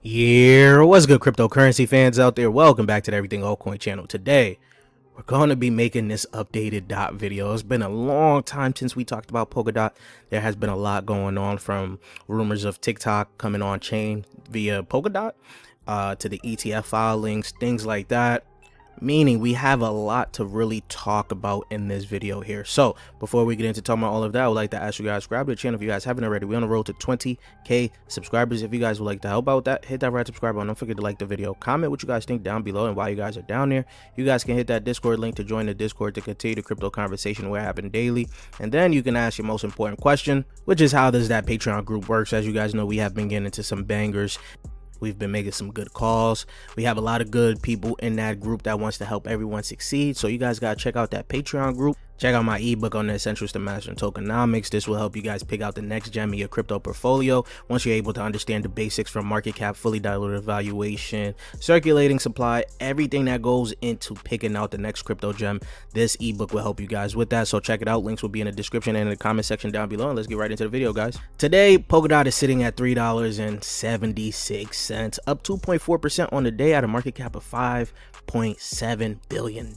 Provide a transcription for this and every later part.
Yeah, what's good, cryptocurrency fans out there? Welcome back to the Everything Altcoin channel. Today, we're going to be making this updated dot video. It's been a long time since we talked about Polkadot. There has been a lot going on, from rumors of TikTok coming on chain via Polkadot to the ETF filings, things like that. Meaning we have a lot to really talk about in this video here. So before we get into talking about all of that, I would like to ask you guys, subscribe to the channel if you guys haven't already. We're on the road to 20k subscribers. If you guys would like to help out with that, hit that red subscribe button. Don't forget to like the video, comment what you guys think down below, and while you guys are down there, you guys can hit that Discord link to join the Discord to continue the crypto conversation we're having daily. And then you can ask your most important question, which is how does that Patreon group works. As you guys know, we have been getting into some bangers. We've been making some good calls. We have a lot of good people in that group that wants to help everyone succeed. So you guys got to check out that Patreon group. Check out my ebook on the essentials to mastering tokenomics. This will help you guys pick out the next gem in your crypto portfolio. Once you're able to understand the basics from market cap, fully diluted valuation, circulating supply, everything that goes into picking out the next crypto gem, this ebook will help you guys with that. So check it out. Links will be in the description and in the comment section down below. And let's get right into the video, guys. Today, Polkadot is sitting at $3.76, up 2.4% on the day at a market cap of $5.7 billion.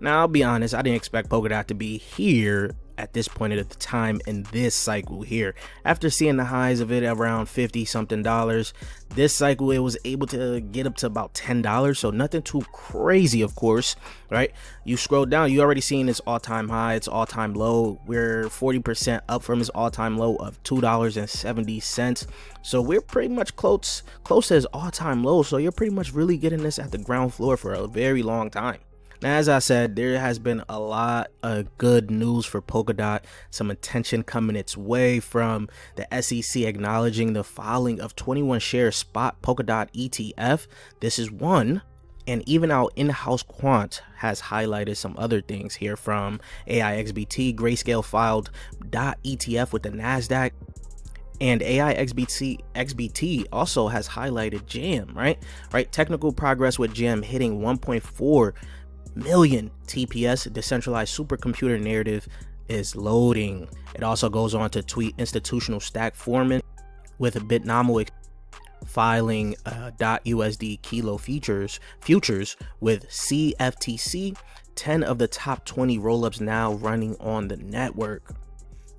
Now, I'll be honest, I didn't expect Polkadot to be here at this point at the time in this cycle here. After seeing the highs of it around 50 something dollars, this cycle it was able to get up to about $10, so nothing too crazy, of course, right? You scroll down, you already seen its all-time high, its all-time low. We're 40% up from its all-time low of $2.70. So we're pretty much close to its all-time low. So you're pretty much really getting this at the ground floor for a very long time. Now, as I said, there has been a lot of good news for Polkadot, some attention coming its way from the SEC acknowledging the filing of 21 share spot Polkadot ETF. This is one. And even our in-house quant has highlighted some other things here, from AIXBT. Grayscale filed .ETF with the NASDAQ. And AIXBT also has highlighted GEM, right? Technical progress with GEM hitting 1.4 million TPS. Decentralized supercomputer narrative is loading. It also goes on to tweet institutional stack foreman with a Bitnomo filing .USD kilo futures with CFTC. 10 of the top 20 rollups now running on the network.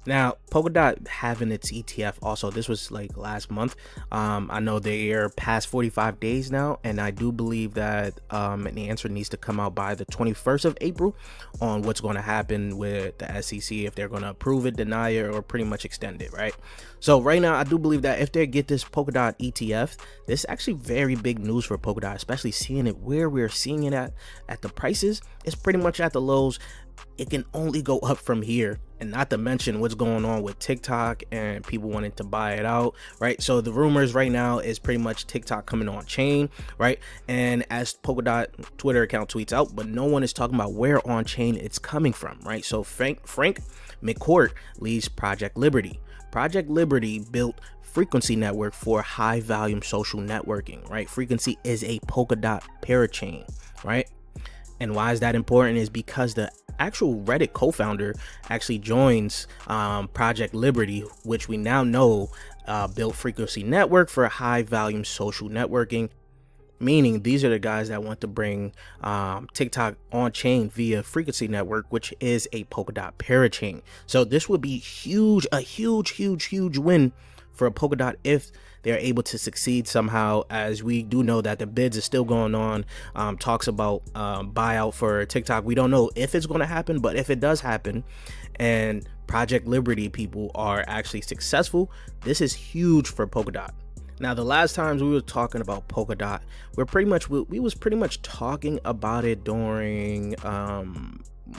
Now, Polkadot having its ETF also, this was like last month. I know they are past 45 days now, and I do believe that an answer needs to come out by the 21st of April on what's going to happen with the SEC, if they're going to approve it, deny it, or pretty much extend it, right? So right now, I do believe that if they get this Polkadot ETF, this is actually very big news for Polkadot, especially seeing it where we're seeing it at the prices. It's pretty much at the lows. It can only go up from here, and not to mention what's going on with TikTok and people wanting to buy it out, right? So the rumors right now is pretty much TikTok coming on chain, right? And as Polkadot Twitter account tweets out, but no one is talking about where on chain it's coming from, right? So Frank McCourt leads Project Liberty. Project Liberty built Frequency network for high volume social networking, right? Frequency is a Polkadot parachain, right? And why is that important is because the actual Reddit co-founder actually joins Project Liberty, which we now know built Frequency network for high volume social networking. Meaning these are the guys that want to bring TikTok on chain via Frequency network, which is a Polkadot parachain. So this would be a huge win for a Polkadot if they're able to succeed somehow, as we do know that the bids are still going on. Talks about buyout for TikTok. We don't know if it's going to happen, but if it does happen and Project Liberty people are actually successful, this is huge for Polkadot. Now, the last times we were talking about Polkadot, we was pretty much talking about it during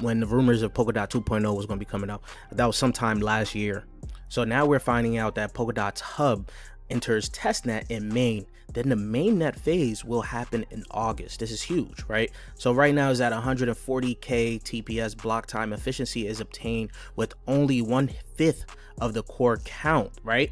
when the rumors of Polkadot 2.0 was going to be coming out. That was sometime last year. So now we're finding out that Polkadot's hub enters testnet in May. Then the mainnet phase will happen in August. This is huge, right? So right now is at 140k TPS. Block time efficiency is obtained with only 1/5 of the core count, right?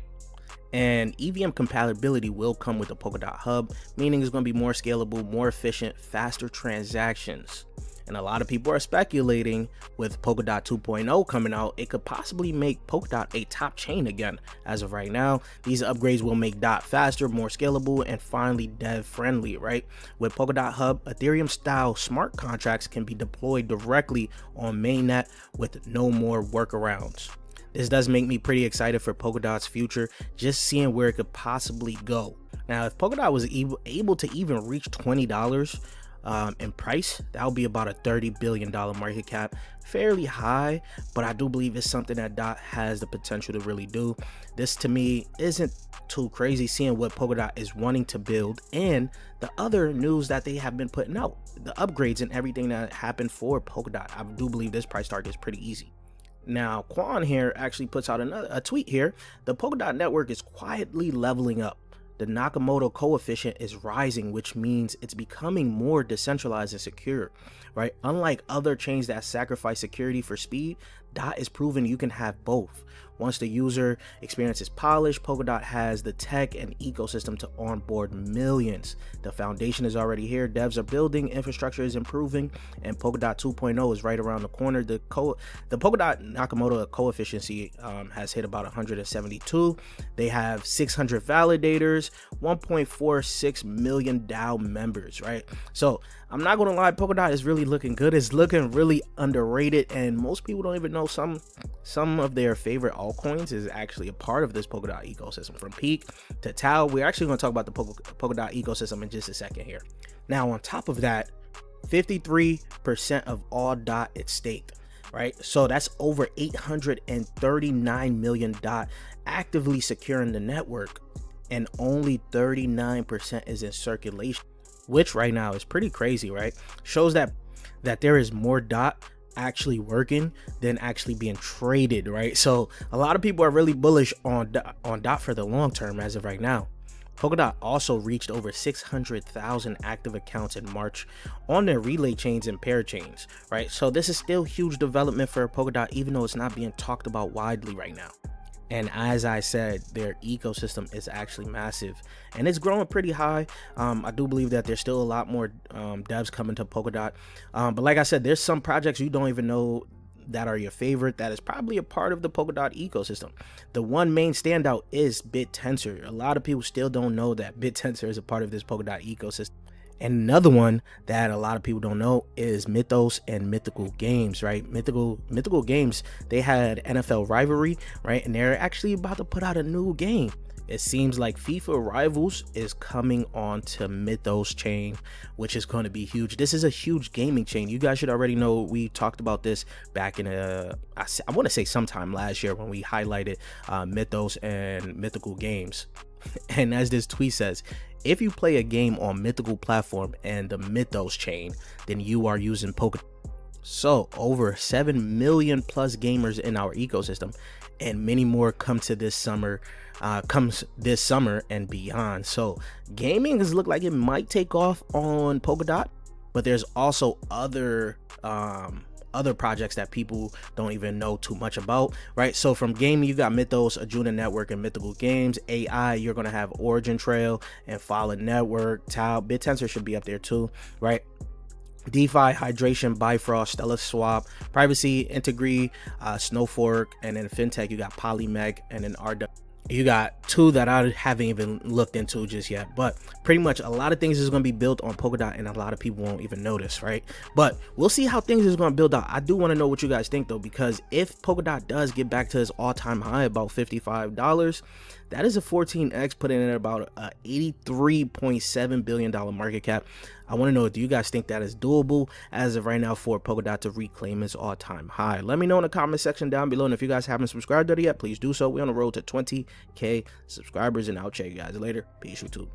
And EVM compatibility will come with the Polkadot hub, meaning it's going to be more scalable, more efficient, faster transactions. And a lot of people are speculating with Polkadot 2.0 coming out, it could possibly make Polkadot a top chain again. As of right now, these upgrades will make DOT faster, more scalable, and finally dev friendly, right? With Polkadot Hub, Ethereum style smart contracts can be deployed directly on mainnet with no more workarounds. This does make me pretty excited for Polkadot's future, just seeing where it could possibly go. Now, if Polkadot was able to even reach $20 in price, that would be about a $30 billion market cap. Fairly high, but I do believe it's something that DOT has the potential to really do. This to me isn't too crazy, seeing what Polkadot is wanting to build and the other news that they have been putting out, the upgrades and everything that happened for Polkadot. I do believe this price target is pretty easy. Now, Quan here actually puts out a tweet here. The Polkadot network is quietly leveling up. The Nakamoto coefficient is rising, which means it's becoming more decentralized and secure, right? Unlike other chains that sacrifice security for speed, DOT is proving you can have both. Once the user experience is polished, Polkadot has the tech and ecosystem to onboard millions. The foundation is already here, devs are building, infrastructure is improving, and Polkadot 2.0 is right around the corner. The Polkadot Nakamoto coefficient has hit about 172. They have 600 validators, 1.46 million DAO members, right? So I'm not gonna lie, Polkadot is really looking good. It's looking really underrated, and most people don't even know some of their favorite altcoins is actually a part of this Polkadot ecosystem. From Peak to Tau, we're actually going to talk about the Polkadot ecosystem in just a second here. Now, on top of that, 53% of all DOT is staked, right? So that's over 839 million DOT actively securing the network, and only 39% is in circulation, which right now is pretty crazy, right? Shows that there is more DOT actually working than actually being traded, right? So a lot of people are really bullish on DOT for the long term as of right now. Polkadot also reached over 600,000 active accounts in March on their relay chains and pair chains, right? So this is still huge development for Polkadot, even though it's not being talked about widely right now. And as I said, their ecosystem is actually massive and it's growing pretty high. I do believe that there's still a lot more devs coming to Polkadot. But like I said, there's some projects you don't even know that are your favorite that is probably a part of the Polkadot ecosystem. The one main standout is BitTensor. A lot of people still don't know that BitTensor is a part of this Polkadot ecosystem. And another one that a lot of people don't know is Mythos and Mythical Games, right? Mythical Games, they had NFL Rivalry, right? And they're actually about to put out a new game. It seems like FIFA Rivals is coming on to Mythos chain, which is going to be huge. This is a huge gaming chain. You guys should already know. We talked about this back in I want to say sometime last year when we highlighted Mythos and Mythical Games. And as this tweet says, if you play a game on Mythical platform and the Mythos chain, then you are using Polkadot. So over 7 million plus gamers in our ecosystem, and many more comes this summer and beyond. So gaming does look like it might take off on Polkadot, but there's also other projects that people don't even know too much about, right? So from gaming, you got Mythos, Arjuna Network, and Mythical Games. AI, you're gonna have Origin Trail and Fallen Network. Tau, BitTensor should be up there too, right? DeFi, Hydration, Bifrost, Stella Swap, Privacy, Integrity, Snowfork, and then FinTech, you got Polymeg, and then RW. You got two that I haven't even looked into just yet, but pretty much a lot of things is going to be built on Polkadot and a lot of people won't even notice, right? But we'll see how things is going to build out. I do want to know what you guys think though, because if Polkadot does get back to its all-time high, about $55, that is a 14x, putting in about a $83.7 billion market cap. I want to know, do you guys think that is doable as of right now for Polkadot to reclaim its all-time high? Let me know in the comment section down below, and if you guys haven't subscribed yet, please do so. We're on the road to 20K subscribers, and I'll check you guys later. Peace, YouTube.